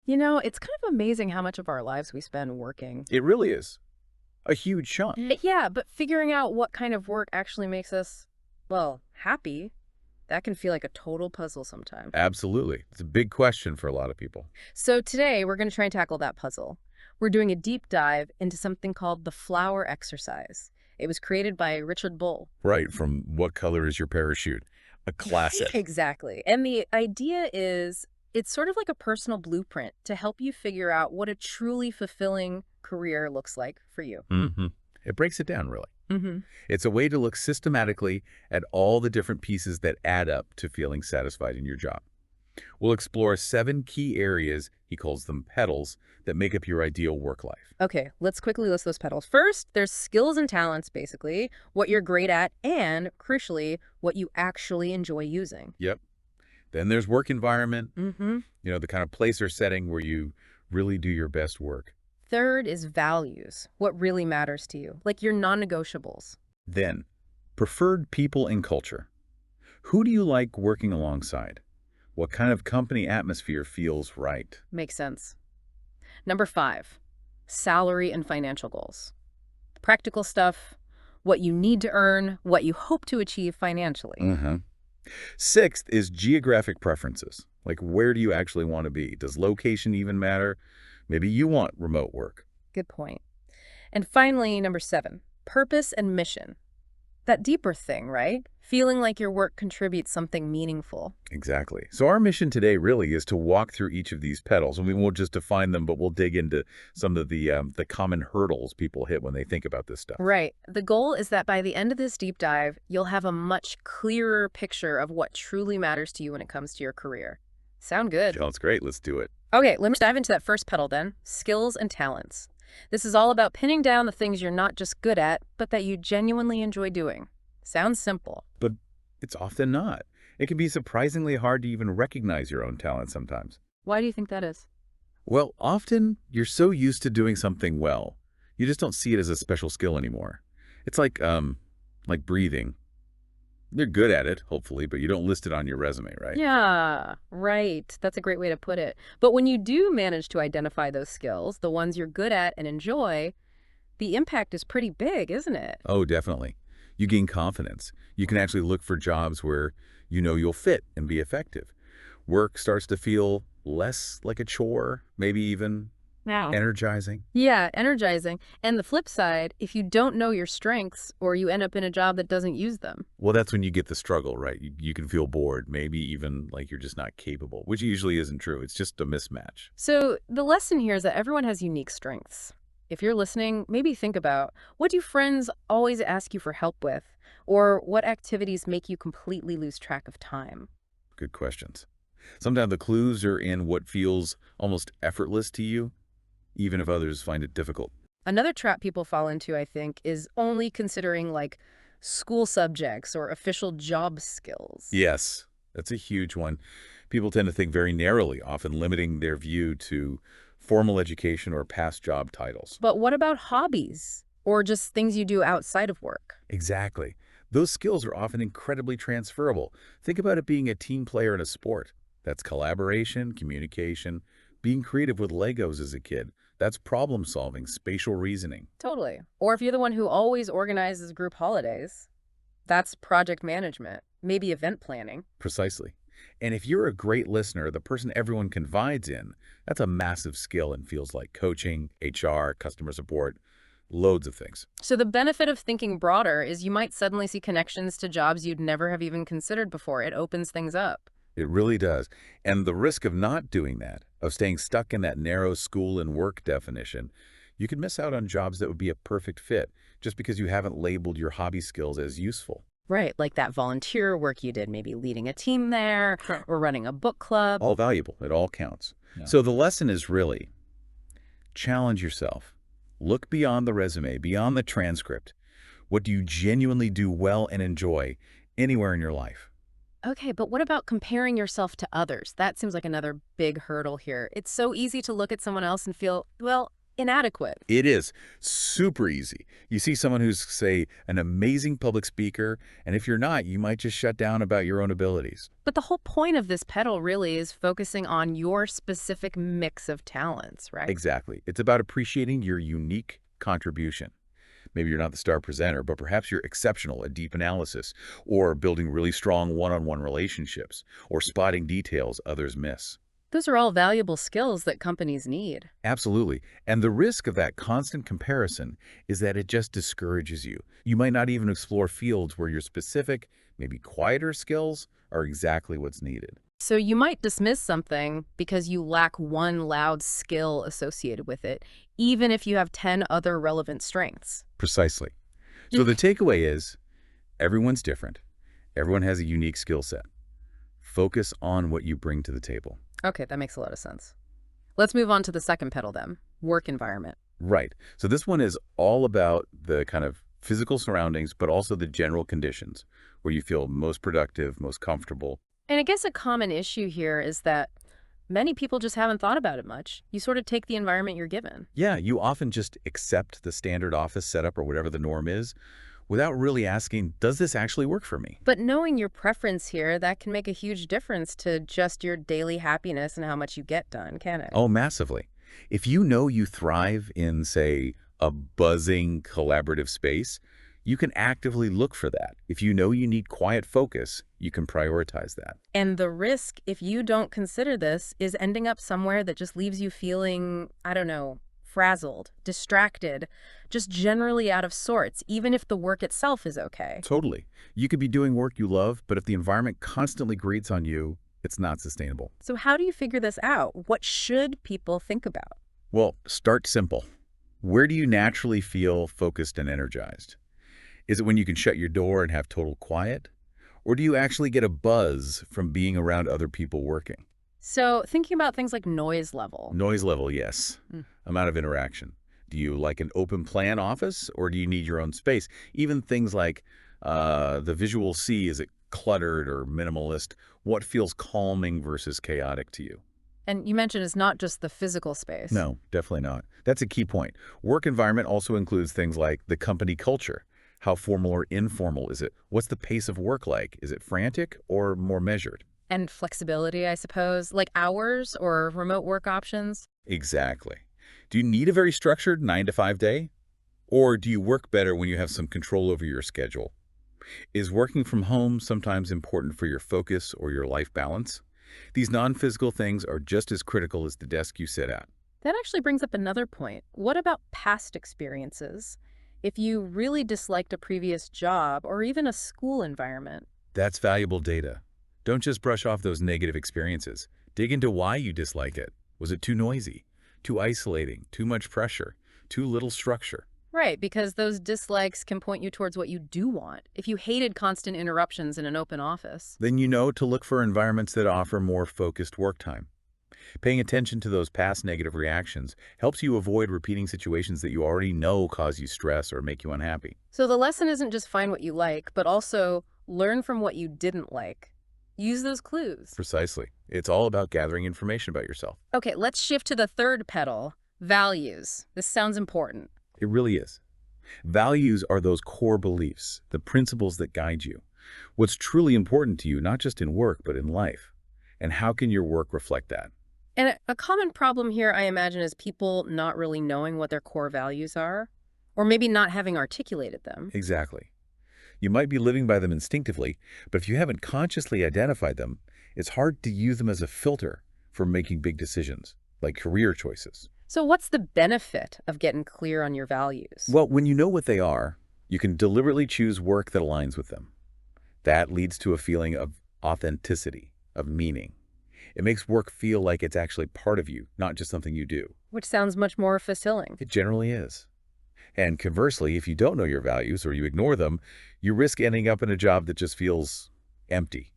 It's kind of amazing how much of our lives we spend working. It really is a huge chunk. Yeah, but figuring out what kind of work actually makes us, well, happy, that can feel like a total puzzle sometimes. Absolutely. It's a big question for a lot of people. So today we're going to try and tackle that puzzle. We're doing a deep dive into something called the flower exercise. It was created by Richard Bull. Right, from What Color is Your Parachute? A classic. Exactly. And the idea is it's sort of like a personal blueprint to help you figure out what a truly fulfilling career looks like for you. It breaks it down, really. Mm-hmm. It's a way to look systematically at all the different pieces that add up to feeling satisfied in your job. We'll explore 7 key areas, he calls them petals, that make up your ideal work life. Okay, let's quickly list those petals. First, there's skills and talents, basically, what you're great at, and, crucially, what you actually enjoy using. Yep. Then there's work environment, Mm-hmm. the kind of place or setting where you really do your best work. Third is values, what really matters to you, like your non-negotiables. Then, preferred people and culture. Who do you like working alongside? What kind of company atmosphere feels right? Makes sense. Number 5, salary and financial goals. Practical stuff, what you need to earn, what you hope to achieve financially. Uh-huh. Sixth is geographic preferences. Like, where do you actually want to be? Does location even matter? Maybe you want remote work. Good point. And finally, number 7, purpose and mission. That deeper thing, right? Feeling like your work contributes something meaningful. Exactly. So our mission today really is to walk through each of these petals, and we won't just define them, but we'll dig into some of the common hurdles people hit when they think about this stuff. Right. The goal is that by the end of this deep dive, you'll have a much clearer picture of what truly matters to you when it comes to your career. Sound good? Sounds great. Let's do it. Okay, let's dive into that first petal then, skills and talents. This is all about pinning down the things you're not just good at, but that you genuinely enjoy doing. Sounds simple. But it's often not. It can be surprisingly hard to even recognize your own talent sometimes. Why do you think that is? Well, often you're so used to doing something well, you just don't see it as a special skill anymore. It's like breathing. You're good at it, hopefully, but you don't list it on your resume, right? Yeah, right. That's a great way to put it. But when you do manage to identify those skills, the ones you're good at and enjoy, the impact is pretty big, isn't it? Oh, definitely. You gain confidence. You can actually look for jobs where you know you'll fit and be effective. Work starts to feel less like a chore, maybe even Wow. energizing. Yeah, energizing. And the flip side, if you don't know your strengths or you end up in a job that doesn't use them. Well, that's when you get the struggle, right? You can feel bored, maybe even like you're just not capable, which usually isn't true. It's just a mismatch. So the lesson here is that everyone has unique strengths. If you're listening, maybe think about, what do friends always ask you for help with? Or what activities make you completely lose track of time? Good questions. Sometimes the clues are in what feels almost effortless to you, even if others find it difficult. Another trap people fall into, I think, is only considering like school subjects or official job skills. Yes, that's a huge one. People tend to think very narrowly, often limiting their view to formal education or past job titles. But what about hobbies or just things you do outside of work? Exactly. Those skills are often incredibly transferable. Think about it being a team player in a sport. That's collaboration, communication, being creative with Legos as a kid. That's problem solving, spatial reasoning. Totally. Or if you're the one who always organizes group holidays, that's project management, maybe event planning. Precisely. And if you're a great listener, the person everyone confides in, that's a massive skill and feels like coaching, HR, customer support, loads of things. So the benefit of thinking broader is you might suddenly see connections to jobs you'd never have even considered before. It opens things up. It really does. And the risk of not doing that, of staying stuck in that narrow school and work definition, you could miss out on jobs that would be a perfect fit just because you haven't labeled your hobby skills as useful. Right, like that volunteer work you did, maybe leading a team there or running a book club. All valuable. It all counts. Yeah. So the lesson is really challenge yourself. Look beyond the resume, beyond the transcript. What do you genuinely do well and enjoy anywhere in your life? Okay, but what about comparing yourself to others? That seems like another big hurdle here. It's so easy to look at someone else and feel, well, inadequate. It is super easy. You see someone who's, say, an amazing public speaker, and if you're not, you might just shut down about your own abilities. But the whole point of this pedal really is focusing on your specific mix of talents, right? Exactly. It's about appreciating your unique contribution. Maybe you're not the star presenter, but perhaps you're exceptional at deep analysis, or building really strong one-on-one relationships, or spotting details others miss. Those are all valuable skills that companies need. Absolutely. And the risk of that constant comparison is that it just discourages you. You might not even explore fields where your specific, maybe quieter skills are exactly what's needed. So you might dismiss something because you lack one loud skill associated with it, even if you have 10 other relevant strengths. Precisely. So the takeaway is everyone's different. Everyone has a unique skill set. Focus on what you bring to the table. Okay, that makes a lot of sense. Let's move on to the second pedal then, work environment. Right. So this one is all about the kind of physical surroundings, but also the general conditions where you feel most productive, most comfortable. And I guess a common issue here is that many people just haven't thought about it much. You sort of take the environment you're given. Yeah, you often just accept the standard office setup or whatever the norm is without really asking, does this actually work for me? But knowing your preference here, that can make a huge difference to just your daily happiness and how much you get done, can it? Oh, massively. If you know you thrive in, say, a buzzing collaborative space, you can actively look for that. If you know you need quiet focus, you can prioritize that. And the risk, if you don't consider this, is ending up somewhere that just leaves you feeling, I don't know, frazzled, distracted, just generally out of sorts, even if the work itself is okay. Totally. You could be doing work you love, but if the environment constantly grates on you, it's not sustainable. So how do you figure this out? What should people think about? Well, start simple. Where do you naturally feel focused and energized? Is it when you can shut your door and have total quiet? Or do you actually get a buzz from being around other people working? So thinking about things like noise level. Noise level, yes. Mm. Amount of interaction. Do you like an open plan office or do you need your own space? Even things like the visual C, is it cluttered or minimalist? What feels calming versus chaotic to you? And you mentioned it's not just the physical space. No, definitely not. That's a key point. Work environment also includes things like the company culture. How formal or informal is it? What's the pace of work like? Is it frantic or more measured? And flexibility, I suppose, like hours or remote work options. Exactly. Do you need a very structured 9 to 5 day? Or do you work better when you have some control over your schedule? Is working from home sometimes important for your focus or your life balance? These non-physical things are just as critical as the desk you sit at. That actually brings up another point. What about past experiences? If you really disliked a previous job or even a school environment. That's valuable data. Don't just brush off those negative experiences. Dig into why you dislike it. Was it too noisy? Too isolating? Too much pressure? Too little structure? Right, because those dislikes can point you towards what you do want. If you hated constant interruptions in an open office. Then you know to look for environments that offer more focused work time. Paying attention to those past negative reactions helps you avoid repeating situations that you already know cause you stress or make you unhappy. So the lesson isn't just find what you like, but also learn from what you didn't like. Use those clues. Precisely. It's all about gathering information about yourself. Okay, let's shift to the third pedal, values. This sounds important. It really is. Values are those core beliefs, the principles that guide you. What's truly important to you, not just in work, but in life. And how can your work reflect that? And a common problem here, I imagine, is people not really knowing what their core values are, or maybe not having articulated them. Exactly. You might be living by them instinctively, but if you haven't consciously identified them, it's hard to use them as a filter for making big decisions, like career choices. So what's the benefit of getting clear on your values? Well, when you know what they are, you can deliberately choose work that aligns with them. That leads to a feeling of authenticity, of meaning. It makes work feel like it's actually part of you, not just something you do. Which sounds much more fulfilling. It generally is. And conversely, if you don't know your values or you ignore them, you risk ending up in a job that just feels empty.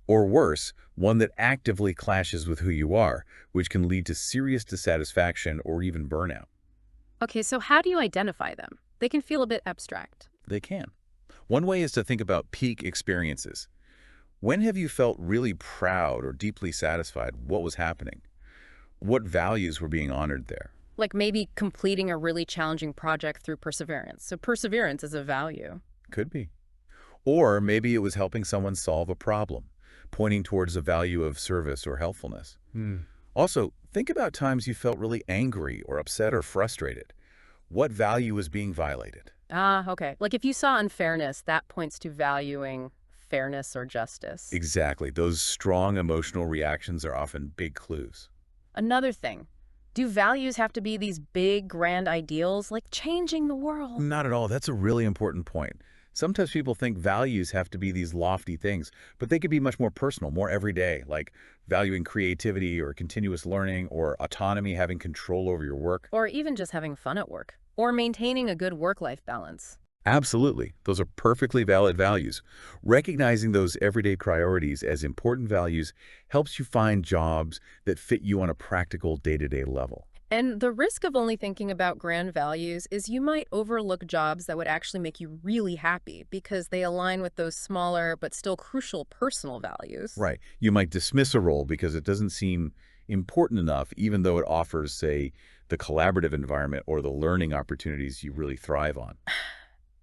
Or worse, one that actively clashes with who you are, which can lead to serious dissatisfaction or even burnout. Okay, so how do you identify them? They can feel a bit abstract. They can. One way is to think about peak experiences. When have you felt really proud or deeply satisfied what was happening? What values were being honored there? Like maybe completing a really challenging project through perseverance. So perseverance is a value. Could be. Or maybe it was helping someone solve a problem, pointing towards the value of service or helpfulness. Hmm. Also, think about times you felt really angry or upset or frustrated. What value is being violated? Ah, okay. Like if you saw unfairness, that points to valuing fairness or justice. Exactly. Those strong emotional reactions are often big clues. Another thing, do values have to be these big, grand ideals, like changing the world? Not at all. That's a really important point. Sometimes people think values have to be these lofty things, but they could be much more personal, more everyday, like valuing creativity or continuous learning or autonomy, having control over your work. Or even just having fun at work? Or maintaining a good work-life balance? Absolutely. Those are perfectly valid values. Recognizing those everyday priorities as important values helps you find jobs that fit you on a practical day-to-day level. And the risk of only thinking about grand values is you might overlook jobs that would actually make you really happy because they align with those smaller but still crucial personal values. Right. You might dismiss a role because it doesn't seem important enough, even though it offers, say, the collaborative environment or the learning opportunities you really thrive on.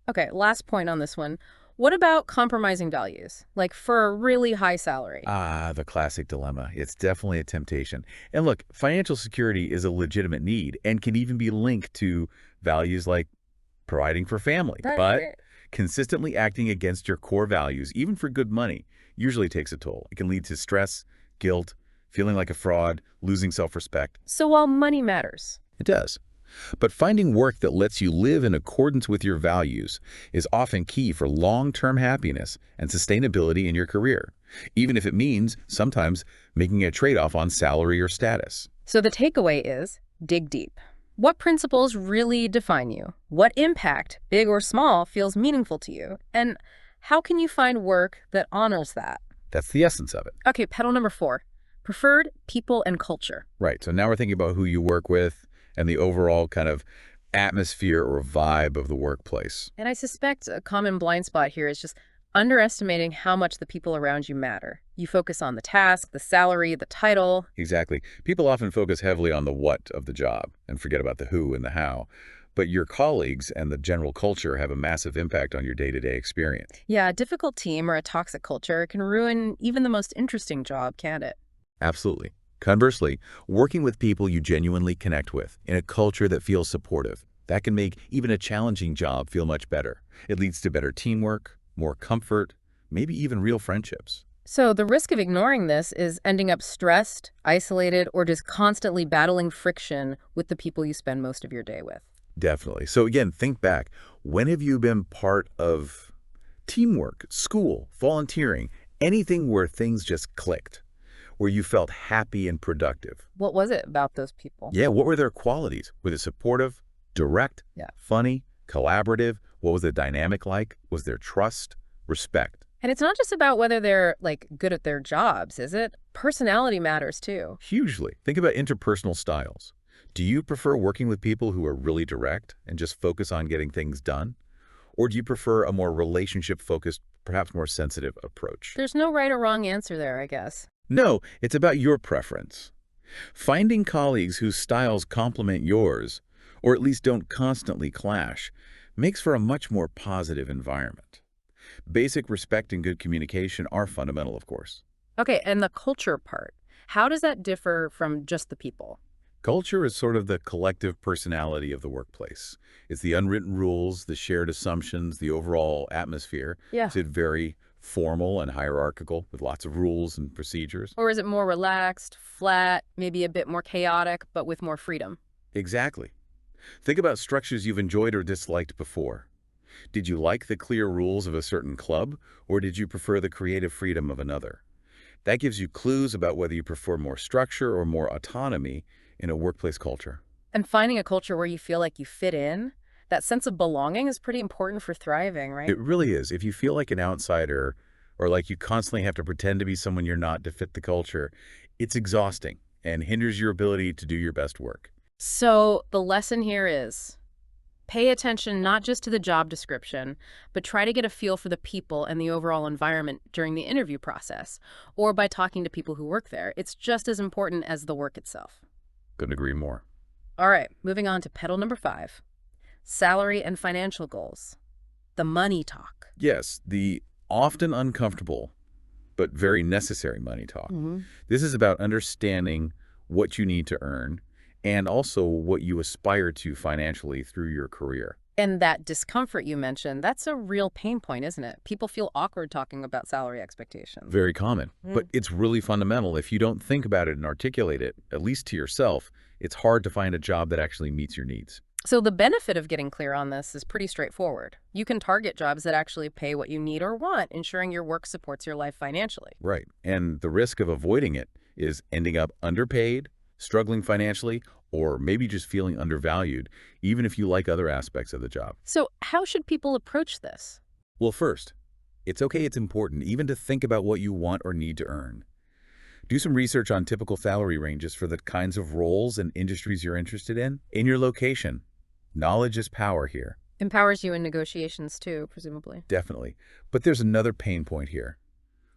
Okay, last point on this one. What about compromising values, like for a really high salary? Ah, the classic dilemma. It's definitely a temptation. And look, financial security is a legitimate need and can even be linked to values like providing for family. That's But it. consistently acting against your core values, even for good money, usually takes a toll. It can lead to stress, guilt, feeling like a fraud, losing self-respect. So while money matters, It does. But finding work that lets you live in accordance with your values is often key for long-term happiness and sustainability in your career, even if it means sometimes making a trade-off on salary or status. so the takeaway is dig deep. What principles really define you? What impact, big or small, feels meaningful to you? And how can you find work that honors that? That's the essence of it. Okay, pedal number 4, preferred people and culture. Right. So now we're thinking about who you work with and the overall kind of atmosphere or vibe of the workplace. And I suspect a common blind spot here is just underestimating how much the people around you matter. You focus on the task, the salary, the title. Exactly. People often focus heavily on the what of the job and forget about the who and the how. But your colleagues and the general culture have a massive impact on your day-to-day experience. Yeah, a difficult team or a toxic culture can ruin even the most interesting job, can't it? Absolutely. Conversely, working with people you genuinely connect with in a culture that feels supportive, that can make even a challenging job feel much better. It leads to better teamwork, more comfort, maybe even real friendships. So the risk of ignoring this is ending up stressed, isolated, or just constantly battling friction with the people you spend most of your day with. Definitely. So again, think back. When have you been part of teamwork, school, volunteering, anything where things just clicked, where you felt happy and productive? What was it about those people? Yeah, what were their qualities? Were they supportive, direct, Yeah. funny, collaborative? What was the dynamic like? Was there trust, respect? And it's not just about whether they're like good at their jobs, is it? Personality matters too. Hugely. Think about interpersonal styles. Do you prefer working with people who are really direct and just focus on getting things done? Or do you prefer a more relationship-focused, perhaps more sensitive approach? There's no right or wrong answer there, I guess. No, it's about your preference. Finding colleagues whose styles complement yours, or at least don't constantly clash, makes for a much more positive environment. Basic respect and good communication are fundamental, of course. Okay, and the culture part. How does that differ from just the people? Culture is sort of the collective personality of the workplace. It's the unwritten rules, the shared assumptions, the overall atmosphere. Yeah. Is it very formal and hierarchical with lots of rules and procedures? Or is it more relaxed, flat, maybe a bit more chaotic, but with more freedom? Exactly. Think about structures you've enjoyed or disliked before. Did you like the clear rules of a certain club, or did you prefer the creative freedom of another? That gives you clues about whether you prefer more structure or more autonomy in a workplace culture. And finding a culture where you feel like you fit in, that sense of belonging is pretty important for thriving, right? It really is. If you feel like an outsider or like you constantly have to pretend to be someone you're not to fit the culture, it's exhausting and hinders your ability to do your best work. So the lesson here is pay attention not just to the job description, but try to get a feel for the people and the overall environment during the interview process or by talking to people who work there. It's just as important as the work itself. Couldn't agree more. All right, moving on to pedal number 5, salary and financial goals. The money talk. Yes, the often uncomfortable but very necessary money talk. Hmm. This is about understanding what you need to earn and also what you aspire to financially through your career. And that discomfort you mentioned, that's a real pain point, isn't it? People feel awkward talking about salary expectations. Very common, but Mm. it's really fundamental. If you don't think about it and articulate it, at least to yourself, it's hard to find a job that actually meets your needs. So the benefit of getting clear on this is pretty straightforward. You can target jobs that actually pay what you need or want, ensuring your work supports your life financially. Right. And the risk of avoiding it is ending up underpaid, struggling financially, or maybe just feeling undervalued, even if you like other aspects of the job. So how should people approach this? Well, first, it's important even to think about what you want or need to earn. Do some research on typical salary ranges for the kinds of roles and industries you're interested in your location. Knowledge is power here, Empowers you in negotiations too, presumably. definitely. But there's another pain point here.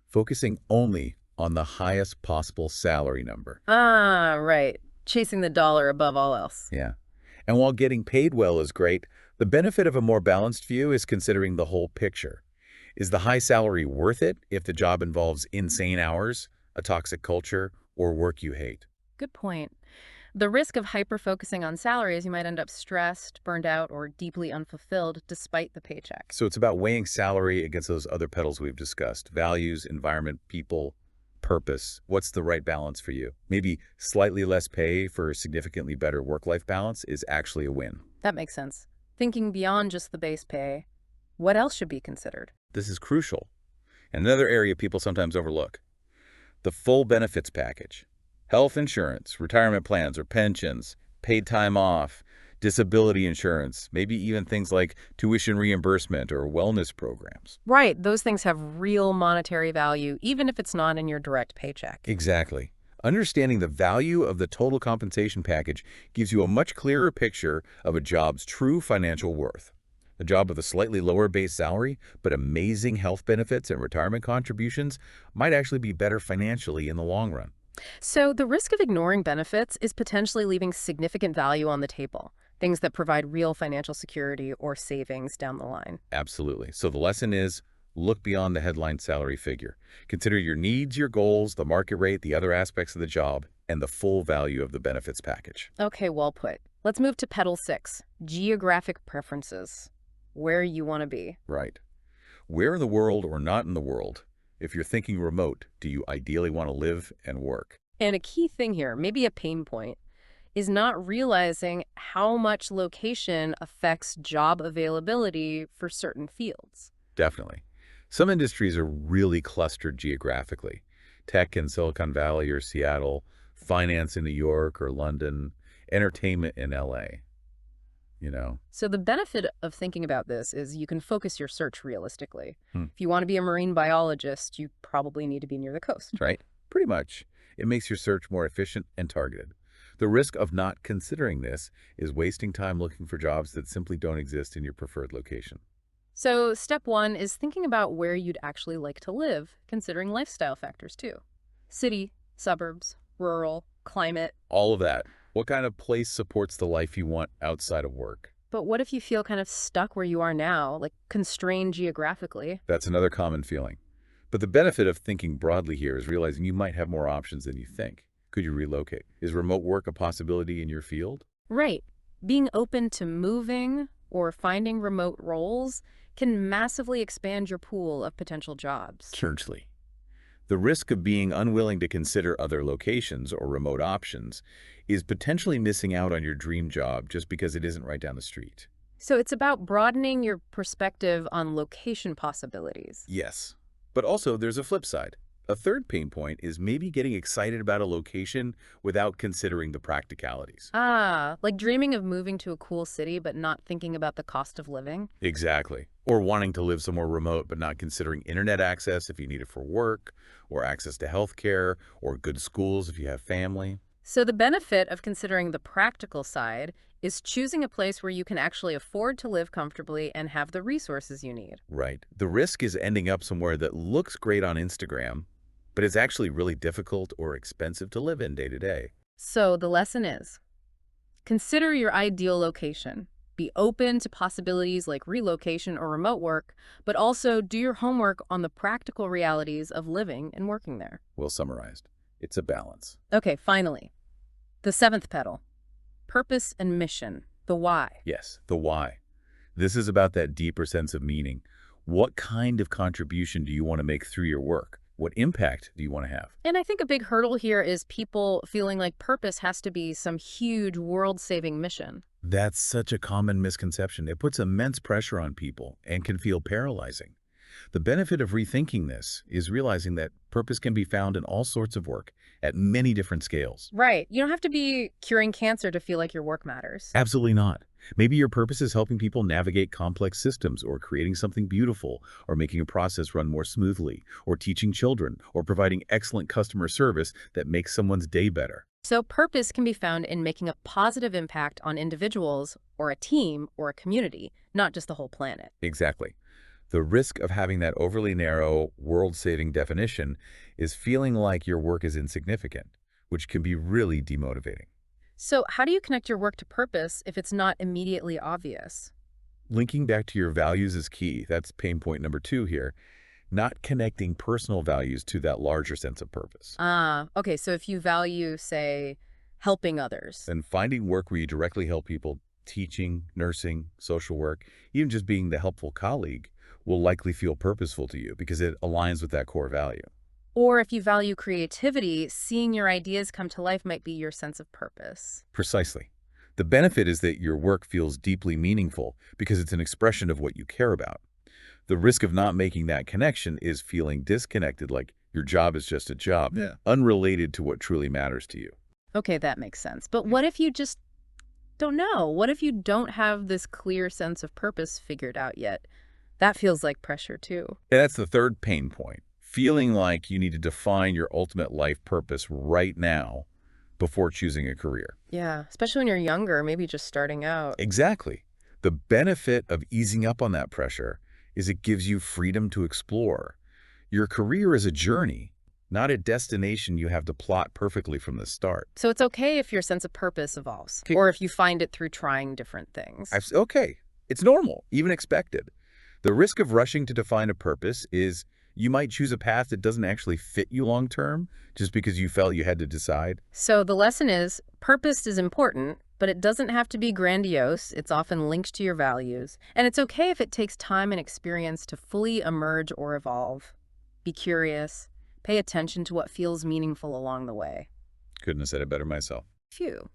Focusing only on the highest possible salary number. Ah, right. Chasing the dollar above all else. Yeah. And while getting paid well is great, the benefit of a more balanced view is considering the whole picture. Is the high salary worth it if the job involves insane hours, a toxic culture, or work you hate? Good point. The risk of hyper-focusing on salary is you might end up stressed, burned out, or deeply unfulfilled despite the paycheck. So it's about weighing salary against those other pedals we've discussed: values, environment, people, purpose. What's the right balance for you? Maybe slightly less pay for significantly better work-life balance is actually a win. That makes sense. Thinking beyond just the base pay, what else should be considered? This is crucial. And another area people sometimes overlook: the full benefits package. Health insurance, retirement plans or pensions, paid time off, disability insurance, maybe even things like tuition reimbursement or wellness programs. Right, those things have real monetary value, even if it's not in your direct paycheck. Exactly. Understanding the value of the total compensation package gives you a much clearer picture of a job's true financial worth. A job with a slightly lower base salary, but amazing health benefits and retirement contributions might actually be better financially in the long run. So the risk of ignoring benefits is potentially leaving significant value on the table, things that provide real financial security or savings down the line. Absolutely. So the lesson is, look beyond the headline salary figure. Consider your needs, your goals, the market rate, the other aspects of the job, and the full value of the benefits package. Okay, well put. Let's move to pedal 6, geographic preferences. Where you want to be. Right. Where in the world or not in the world, if you're thinking remote, do you ideally want to live and work? And a key thing here, maybe a pain point, is not realizing how much location affects job availability for certain fields. Definitely. Some industries are really clustered geographically. Tech in Silicon Valley or Seattle, finance in New York or London, entertainment in LA, you know? So the benefit of thinking about this is you can focus your search realistically. Hmm. If you want to be a marine biologist, you probably need to be near the coast. Right? Pretty much. It makes your search more efficient and targeted. The risk of not considering this is wasting time looking for jobs that simply don't exist in your preferred location. So step 1 is thinking about where you'd actually like to live, considering lifestyle factors too. City, suburbs, rural, climate. All of that. What kind of place supports the life you want outside of work? But what if you feel kind of stuck where you are now, like constrained geographically? That's another common feeling. But the benefit of thinking broadly here is realizing you might have more options than you think. Could you relocate? Is remote work a possibility in your field? Right. Being open to moving or finding remote roles can massively expand your pool of potential jobs. Hugely. The risk of being unwilling to consider other locations or remote options is potentially missing out on your dream job just because it isn't right down the street. So it's about broadening your perspective on location possibilities. Yes. But also, there's a flip side. A third pain point is maybe getting excited about a location without considering the practicalities. Ah, like dreaming of moving to a cool city but not thinking about the cost of living. Exactly. Or wanting to live somewhere remote but not considering internet access if you need it for work, or access to healthcare, or good schools if you have family. So the benefit of considering the practical side is choosing a place where you can actually afford to live comfortably and have the resources you need. Right. The risk is ending up somewhere that looks great on Instagram, but it's actually really difficult or expensive to live in day to day. So the lesson is, Consider your ideal location. Be open to possibilities like relocation or remote work, but also do your homework on the practical realities of living and working there. Well summarized. It's a balance. Okay, finally, the seventh petal, purpose and mission, the why. Yes, the why. This is about that deeper sense of meaning. What kind of contribution do you want to make through your work? What impact do you want to have? And I think a big hurdle here is people feeling like purpose has to be some huge world-saving mission. That's such a common misconception. It puts immense pressure on people and can feel paralyzing. The benefit of rethinking this is realizing that purpose can be found in all sorts of work at many different scales. Right. You don't have to be curing cancer to feel like your work matters. Absolutely not. Maybe your purpose is helping people navigate complex systems, or creating something beautiful, or making a process run more smoothly, or teaching children, or providing excellent customer service that makes someone's day better. So purpose can be found in making a positive impact on individuals or a team or a community, not just the whole planet. Exactly. The risk of having that overly narrow, world-saving definition is feeling like your work is insignificant, which can be really demotivating. So how do you connect your work to purpose if it's not immediately obvious? Linking back to your values is key. That's pain point number 2 here. Not connecting personal values to that larger sense of purpose. Okay, so if you value, say, helping others. Then finding work where you directly help people, teaching, nursing, social work, even just being the helpful colleague, will likely feel purposeful to you because it aligns with that core value. Or if you value creativity, seeing your ideas come to life might be your sense of purpose. Precisely. The benefit is that your work feels deeply meaningful because it's an expression of what you care about. The risk of not making that connection is feeling disconnected, like your job is just a job, unrelated to what truly matters to you. Okay, that makes sense. But what if you just don't know? What if you don't have this clear sense of purpose figured out yet? That feels like pressure too. And that's the third pain point, feeling like you need to define your ultimate life purpose right now before choosing a career. Yeah, especially when you're younger, maybe just starting out. Exactly. The benefit of easing up on that pressure is it gives you freedom to explore. Your career is a journey, not a destination you have to plot perfectly from the start. So it's okay if your sense of purpose evolves, or if you find it through trying different things. Okay, it's normal, even expected. The risk of rushing to define a purpose is you might choose a path that doesn't actually fit you long term just because you felt you had to decide. So the lesson is, purpose is important, but it doesn't have to be grandiose. It's often linked to your values. And it's okay if it takes time and experience to fully emerge or evolve. Be curious. Pay attention to what feels meaningful along the way. Couldn't have said it better myself. Phew.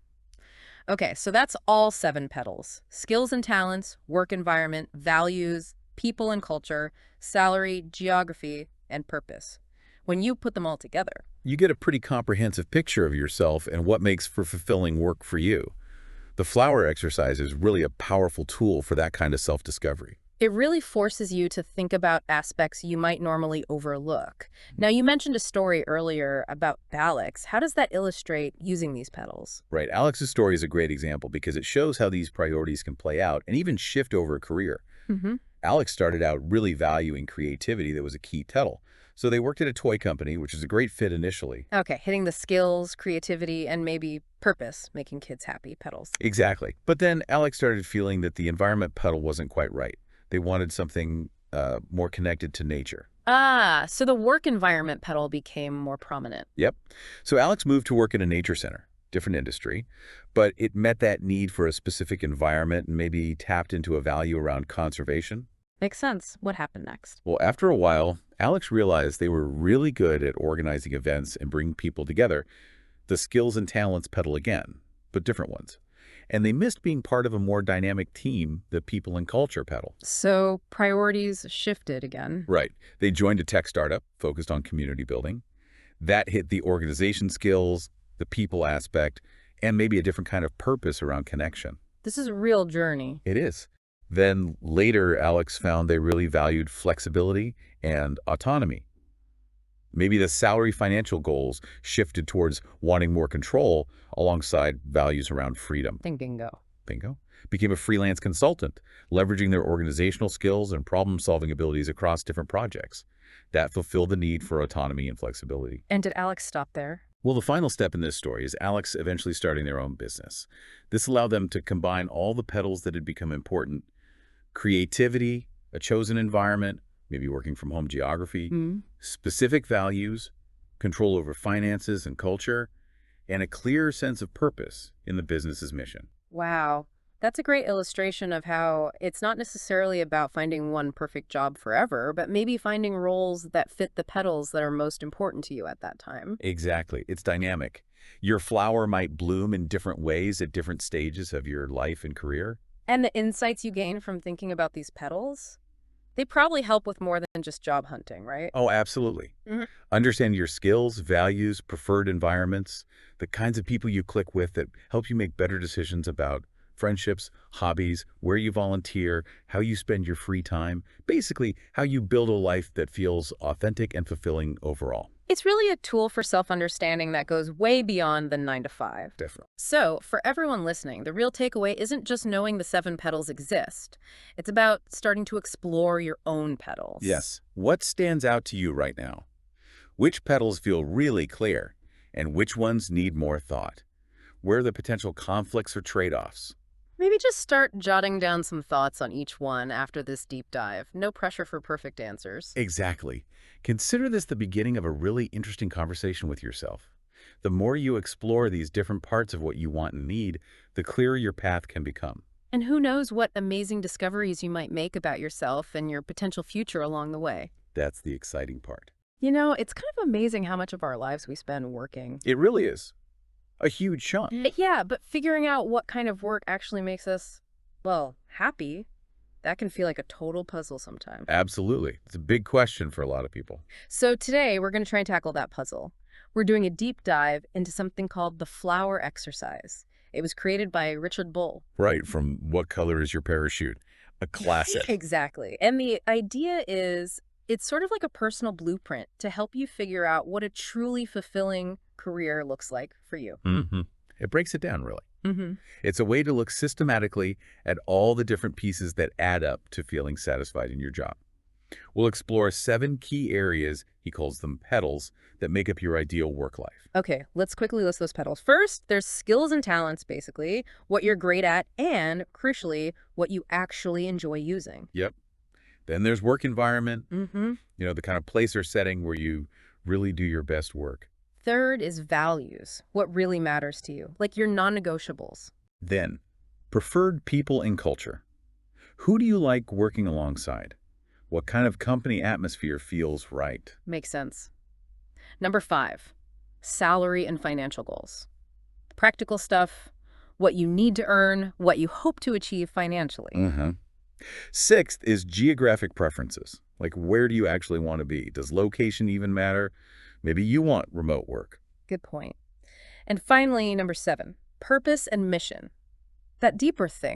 Okay, so that's all 7 petals. Skills and talents, work environment, values, people and culture, salary, geography, and purpose. When you put them all together, You get a pretty comprehensive picture of yourself and what makes for fulfilling work for you. The flower exercise is really a powerful tool for that kind of self-discovery. it really forces you to think about aspects you might normally overlook. Now, you mentioned a story earlier about Alex. How does that illustrate using these petals? Right, Alex's story is a great example because it shows how these priorities can play out and even shift over a career. Mm-hmm. Alex started out really valuing creativity that was a key petal. So they worked at a toy company, which was a great fit initially. Okay, hitting the skills, creativity, and maybe purpose, making kids happy, petals. Exactly. But then Alex started feeling that the environment petal wasn't quite right. They wanted something more connected to nature. So the work environment petal became more prominent. Yep. So Alex moved to work in a nature center, different industry, but it met that need for a specific environment and maybe tapped into a value around conservation. Makes sense. What happened next? Well, after a while, Alex realized they were really good at organizing events and bringing people together. The skills and talents petal again, but different ones. And they missed being part of a more dynamic team, the people and culture petal. So priorities shifted again. Right. They joined a tech startup focused on community building. That hit the organization skills, the people aspect, and maybe a different kind of purpose around connection. This is a real journey. It is. Then later, Alex found they really valued flexibility and autonomy. Maybe the salary financial goals shifted towards wanting more control alongside values around freedom. Bingo. Bingo. Became a freelance consultant, leveraging their organizational skills and problem-solving abilities across different projects. That fulfilled the need for autonomy and flexibility. And did Alex stop there? Well, the final step in this story is Alex eventually starting their own business. This allowed them to combine all the petals that had become important: creativity, a chosen environment, maybe working from home geography, Hmm. specific values, control over finances and culture, and a clear sense of purpose in the business's mission. Wow. That's a great illustration of how it's not necessarily about finding one perfect job forever, but maybe finding roles that fit the petals that are most important to you at that time. Exactly. It's dynamic. Your flower might bloom in different ways at different stages of your life and career. And the insights you gain from thinking about these petals, they probably help with more than just job hunting, right? Oh, absolutely. Mhm. Understand your skills, values, preferred environments, the kinds of people you click with that help you make better decisions about friendships, hobbies, where you volunteer, how you spend your free time, basically how you build a life that feels authentic and fulfilling overall. It's really a tool for self-understanding that goes way beyond the 9 to 5. Definitely. So, for everyone listening, the real takeaway isn't just knowing the 7 petals exist. It's about starting to explore your own petals. Yes. What stands out to you right now? Which petals feel really clear, and which ones need more thought? Where are the potential conflicts or trade-offs? Maybe just start jotting down some thoughts on each one after this deep dive. No pressure for perfect answers. Exactly. Consider this the beginning of a really interesting conversation with yourself. The more you explore these different parts of what you want and need, the clearer your path can become. And who knows what amazing discoveries you might make about yourself and your potential future along the way. That's the exciting part. It's kind of amazing how much of our lives we spend working. It really is. A huge chunk. Yeah, but figuring out what kind of work actually makes us, well, happy, that can feel like a total puzzle sometimes. Absolutely. It's a big question for a lot of people. So today we're going to try and tackle that puzzle. We're doing a deep dive into something called the flower exercise. It was created by Richard Bull. Right, from What Color is Your Parachute? A classic. Exactly. And the idea is it's sort of like a personal blueprint to help you figure out what a truly fulfilling career looks like for you. hmm It breaks it down, really. Mm-hmm. It's a way to look systematically at all the different pieces that add up to feeling satisfied in your job. We'll explore 7 key areas, he calls them petals, that make up your ideal work life. Okay, let's quickly list those petals. First, there's skills and talents, basically, what you're great at, and crucially, what you actually enjoy using. Yep. Then there's work environment, Mm-hmm. the kind of place or setting where you really do your best work. Third is values, what really matters to you, like your non-negotiables. Then, preferred people and culture. Who do you like working alongside? What kind of company atmosphere feels right? Makes sense. Number 5, salary and financial goals. Practical stuff, what you need to earn, what you hope to achieve financially. Uh-huh. Sixth is geographic preferences. Like, where do you actually want to be? Does location even matter? Maybe you want remote work. Good point. And finally, number 7, purpose and mission. That deeper thing.